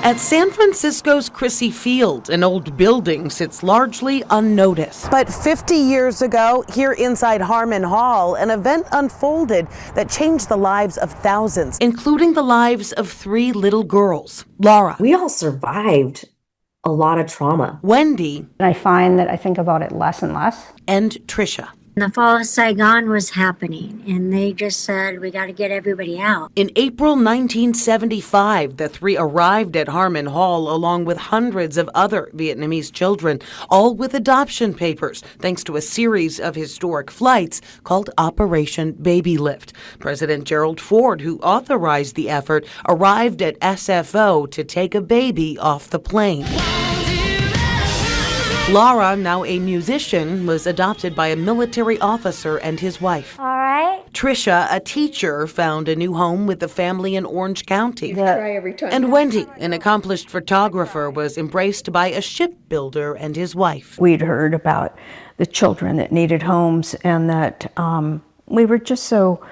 At San Francisco's Crissy Field, an old building sits largely unnoticed. But 50 years ago, here inside Harmon Hall, an event unfolded that changed the lives of thousands, including the lives of 3 little girls. Laura. We all survived a lot of trauma. Wendy. And I find that I think about it less and less. And Tricia. The fall of Saigon was happening, and they just said, we got to get everybody out. In April 1975, the 3 arrived at Harmon Hall along with hundreds of other Vietnamese children, all with adoption papers, thanks to a series of historic flights called Operation Babylift. President Gerald Ford, who authorized the effort, arrived at SFO to take a baby off the plane. Laura, now a musician, was adopted by a military officer and his wife. All right. Tricia, a teacher, found a new home with the family in Orange County. Try every time. And Wendy, an accomplished photographer, was embraced by a shipbuilder and his wife. We'd heard about the children that needed homes and that we were just so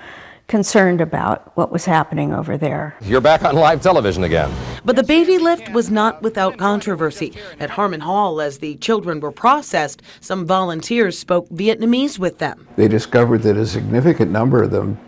concerned about what was happening over there. You're back on live television again. But the Babylift was not without controversy. At Harmon Hall, as the children were processed, some volunteers spoke Vietnamese with them. They discovered that a significant number of them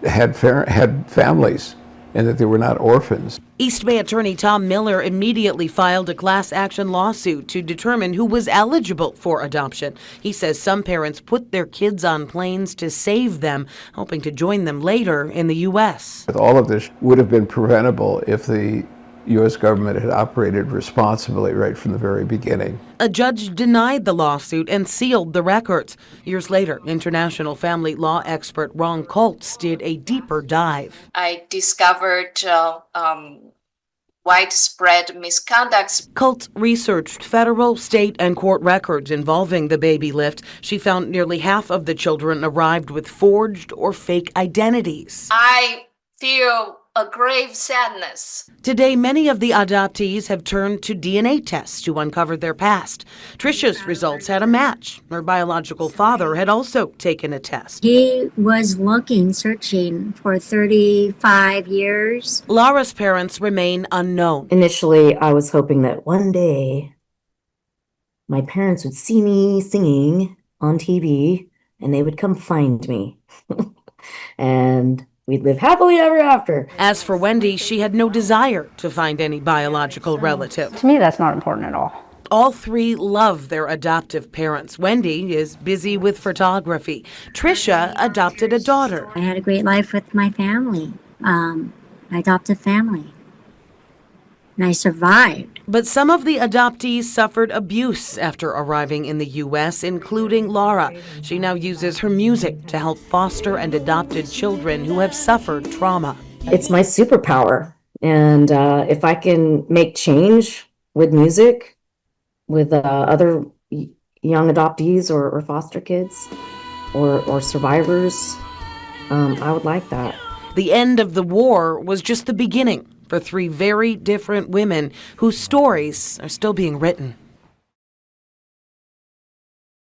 had families and that they were not orphans. East Bay attorney Tom Miller immediately filed a class action lawsuit to determine who was eligible for adoption. He says some parents put their kids on planes to save them, hoping to join them later in the U.S. All of this would have been preventable if the U.S. government had operated responsibly right from the very beginning. A judge denied the lawsuit and sealed the records. Years later, international family law expert Ron Koltz did a deeper dive. I discovered widespread misconduct. Koltz researched federal, state, and court records involving the Babylift. She found nearly half of the children arrived with forged or fake identities. I feel a grave sadness. Today, many of the adoptees have turned to DNA tests to uncover their past. Tricia's results had a match. Her biological father had also taken a test. He was searching for 35 years. Laura's parents remain unknown. Initially, I was hoping that one day my parents would see me singing on TV and they would come find me. And we'd live happily ever after. As for Wendy, she had no desire to find any biological relative. To me, that's not important at all. All 3 love their adoptive parents. Wendy is busy with photography. Tricia adopted a daughter. I had a great life with my family, my adopted family, and I survived. But some of the adoptees suffered abuse after arriving in the U.S., including Laura. She now uses her music to help foster and adopted children who have suffered trauma. It's my superpower. And if I can make change with music, with other young adoptees or foster kids or survivors, I would like that. The end of the war was just the beginning for 3 very different women whose stories are still being written.